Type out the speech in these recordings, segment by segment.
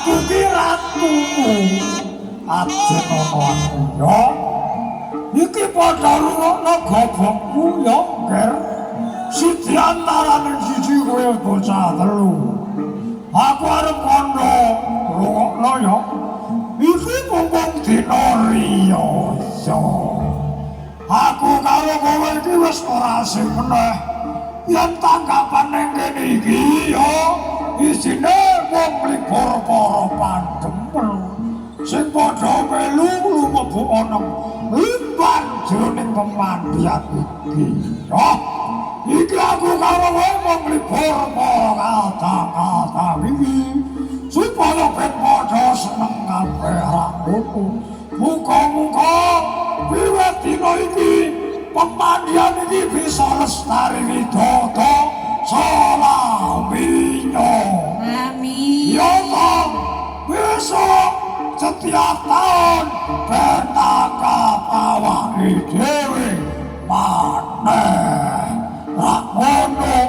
aku ki ratumu ajen ana aku ya iki padha rungokno gobokku ya ger siji antaraning siji kowe bocah telu aku arep kono rungokno ya iki mumpung dina riya aku karo kowe iki wis ora asing meneh yen tanggapan ning kene iki ya isine wong libur para pandemel sing padha melu mlebu ana limban jroning pemandian iki ya iki aku karo wong libur para kadang-kadang iki supaya ben padha seneng kabeh ngono muga-muga wiwit dina iki pemandian iki bisa lestari widodo salamino amin ya Allah besok setiap tahun benakap awake dhewe maneh rak ngono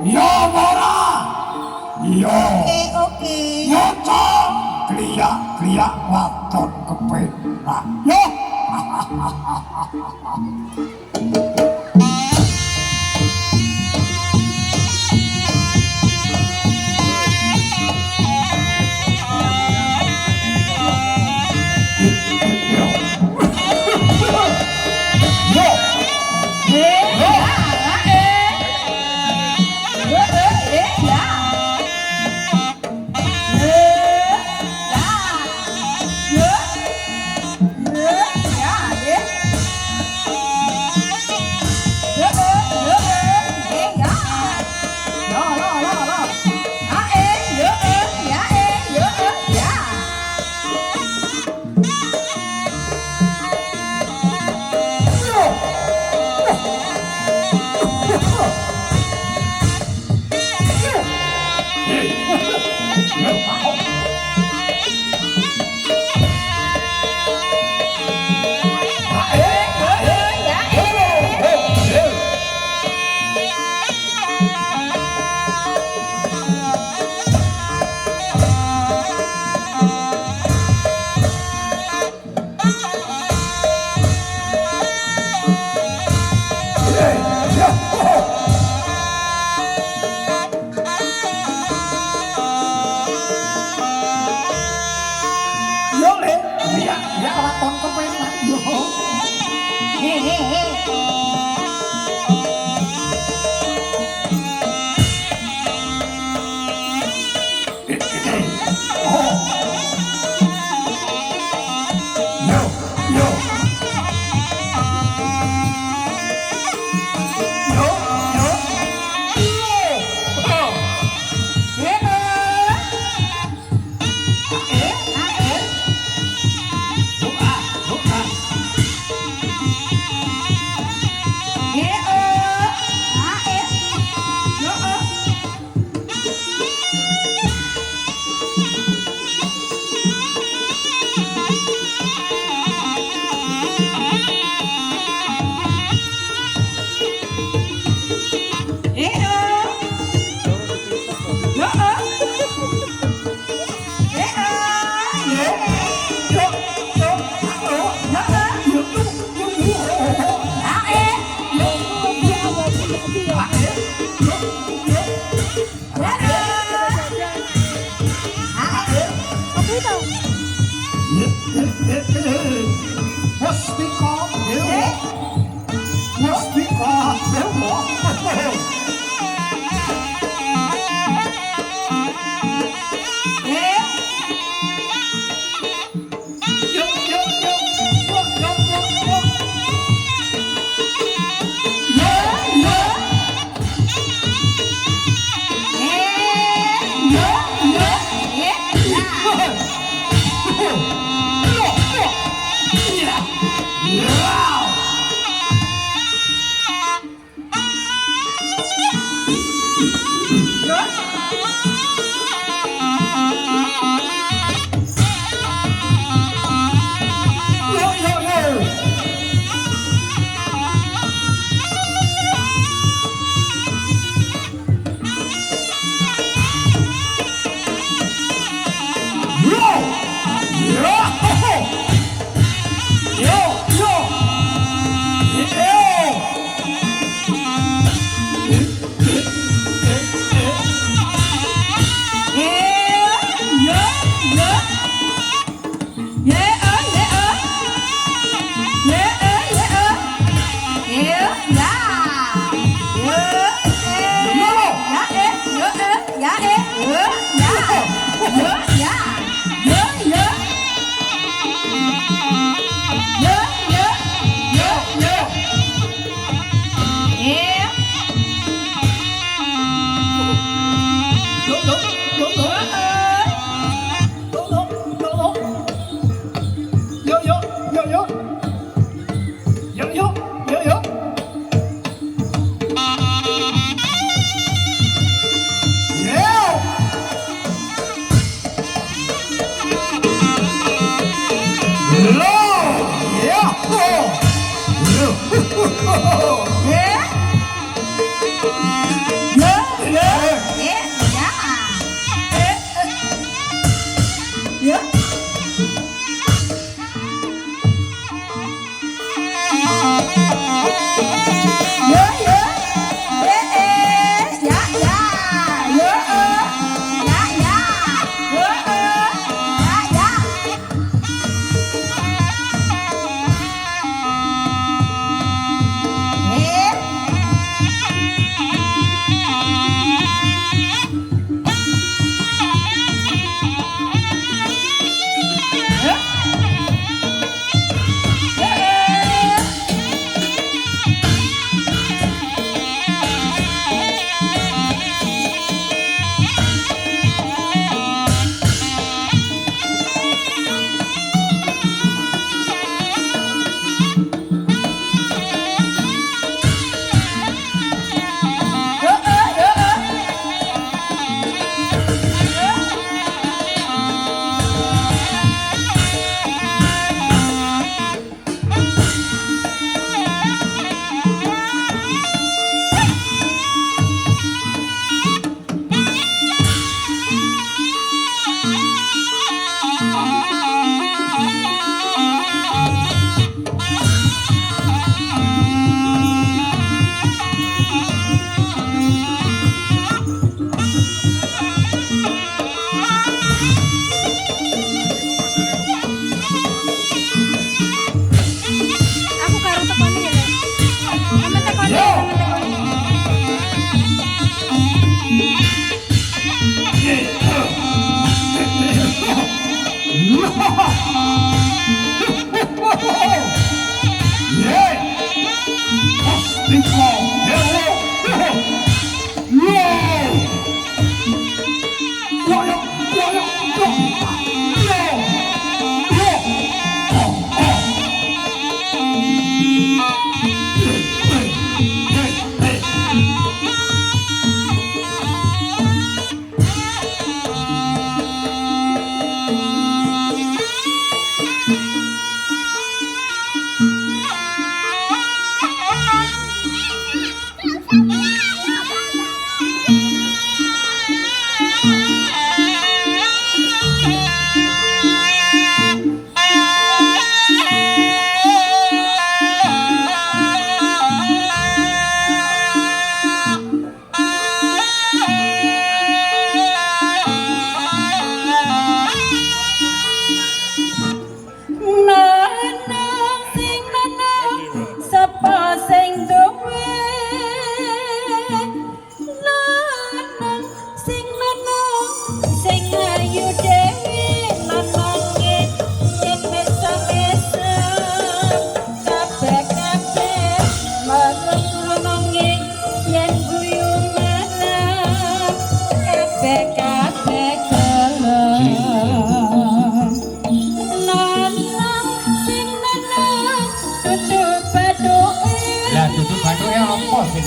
ya ora iya oke ya cok kliak-kliak waton kepenak yo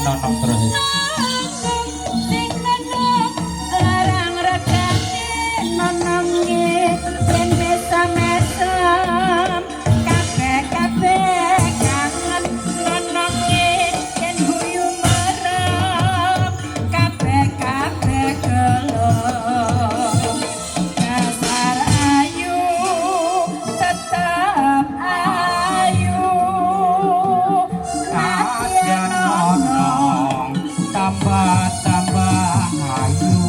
Nonong terus. Larang regane nononge yen mesam-mesam kabeh-kabeh kangen nononge yen guyu merem kabeh-kabeh gelem dasar ayu tetap ayu Kadyan nonong tambah-tambah ayu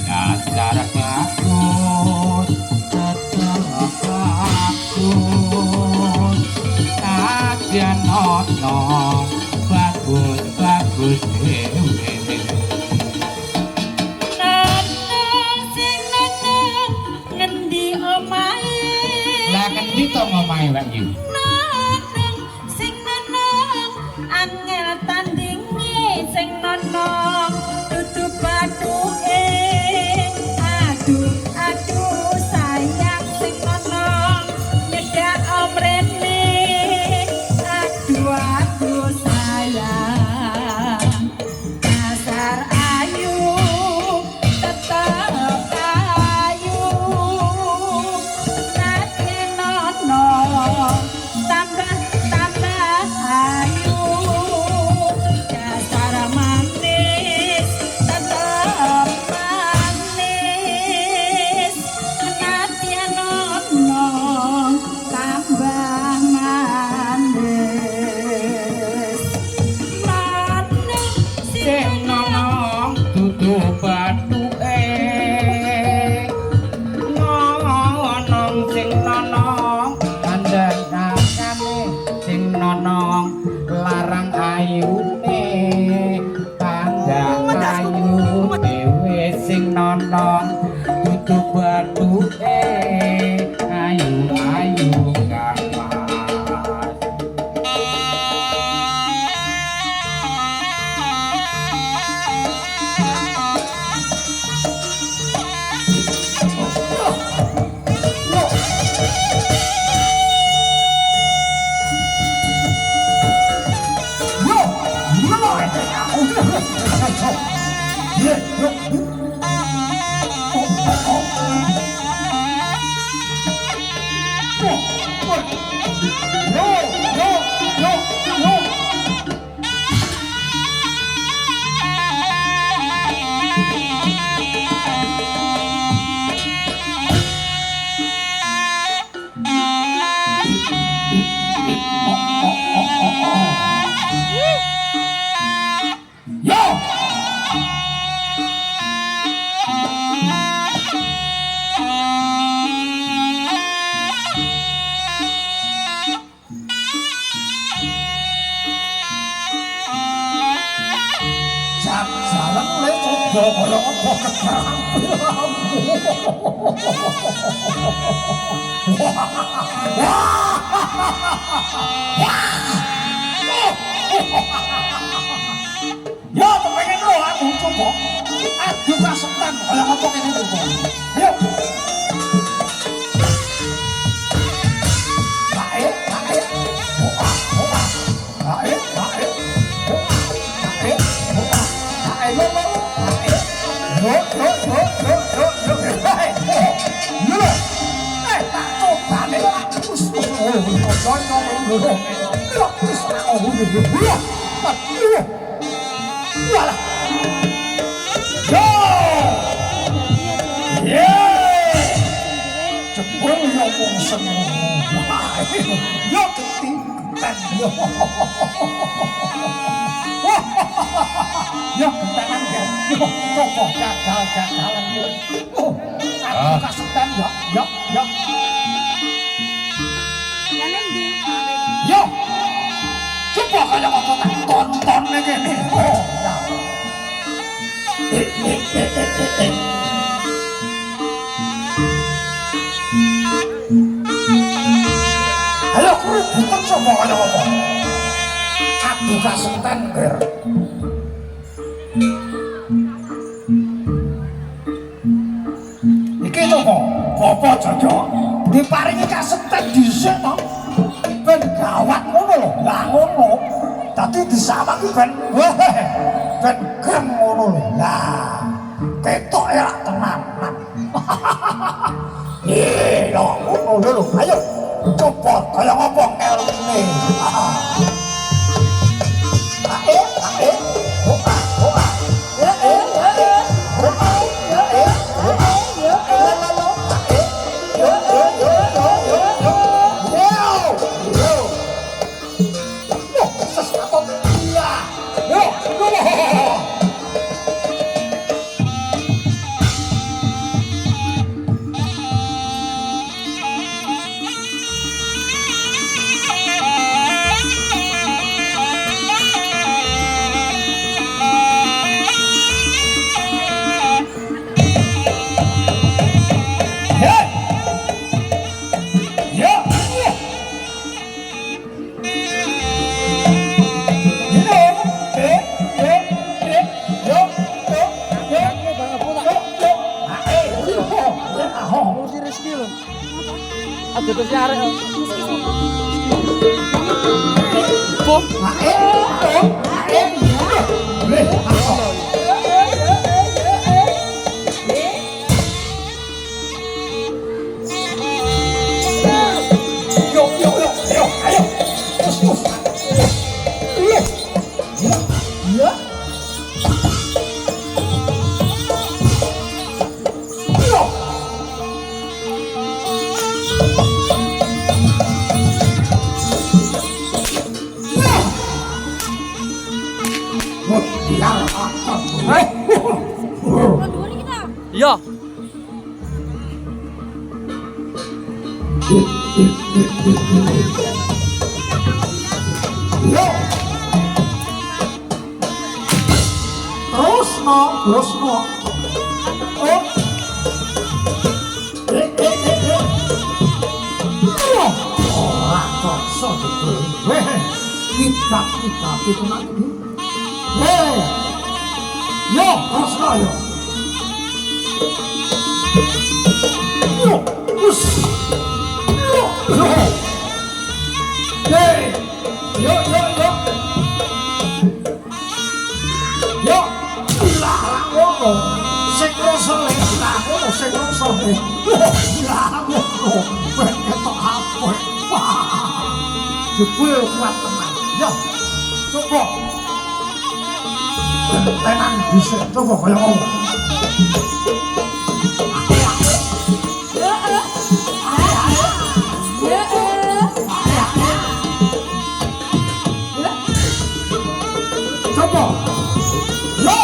dasar bagus tetap bagus kadyan nonong bagus-bagus dewe Neneng sing neneng ngendi omahe lah kendi to ngomahe Mbak Yu Neneng sing neneng angel tandingi sing nonong dudu bathuke aduh aduh sayang sing nonong nyedak omrene aduh aduh sayang dasar ayu tetap ayu nadine nonong tambah-tambah ayu dasar manis tetap manis nadine nonong tambah manis maneng sing nonong dudu bathuke nonong sing nonong kandhane sing nonong larang ayune kandhang ayu dhewe sing nonong dudu bathuke ayu-ayu kamas Jalan le coba kaya apa keterangan. Ya kepengen lo aku coba. Adu kasetan kaya apa kene coba. Ayo. Baik, baik. Oa, oa. Baik, baik. Baik, oa. Baik, lo. Baik. Yo. Baik. Yo. Tak coba nek aku wis ngomong. Walah. Yo. Yeay. Jebul yo wong seneng. Yo ketinten yo. Yo ketenan ya. Yo coba gagal-gagalan yo. Aku kasetan yo. Yo. Coba kaya apa tak tonton ngene. Oh, ya. Ayo kerebutan coba kaya apa. Adu kasetan ger. Iki coba apa Jojo? Diparingi kasetan dhisik to. Ben gawat ngono lho. Lah ngono. Dadi disawaki ben gem ngono lho. Lah ketok era tenanan. Lho ngono lho. Ayo coba kaya apa ngelune. Ae. Oa. Iya. Terus no. Oh. Ora kok betul. Kita itu nanti. Yo, terus no yo. Yo, us. Yo. Hey. Yo. Yo. Lah ngono. Sing rasa lah ngono sing rasa. Lah ngono. Ben ketok apa. Jebul kuat tenan. Yo. Coba. Tenan bisa coba kaya ngono. Coba. Yo.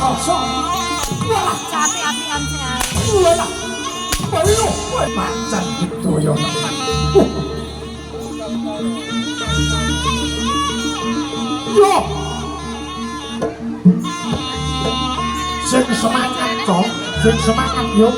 Kosong. Wah, Api-apian saya. Wah. Ayo, pancen gitu yo tenan. Yo. Sing semangat, Cong. Sing semangat yo.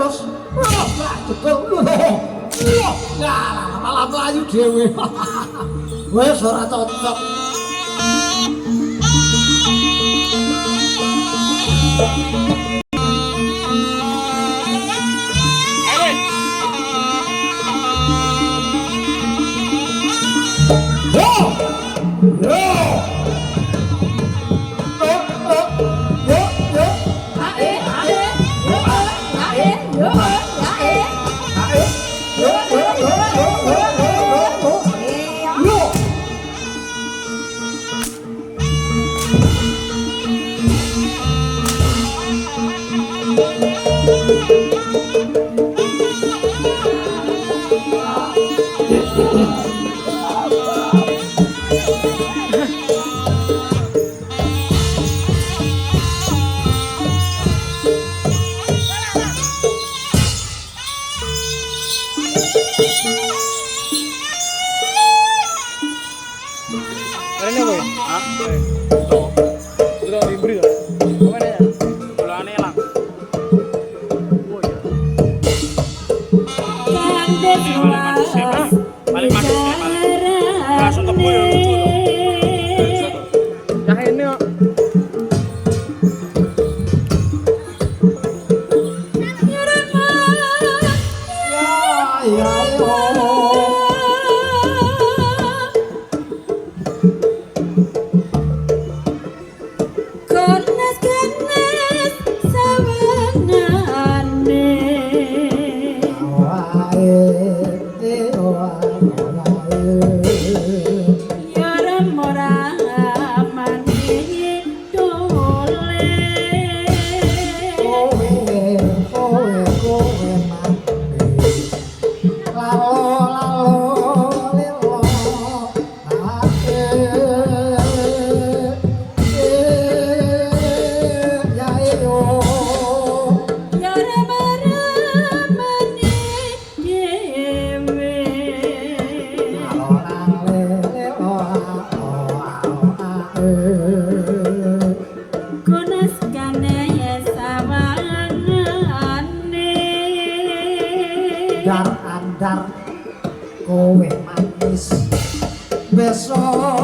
terus. Lah cekel. Lah malah mlayu dhewe. Wes ora cocok. Andar kowe manis besok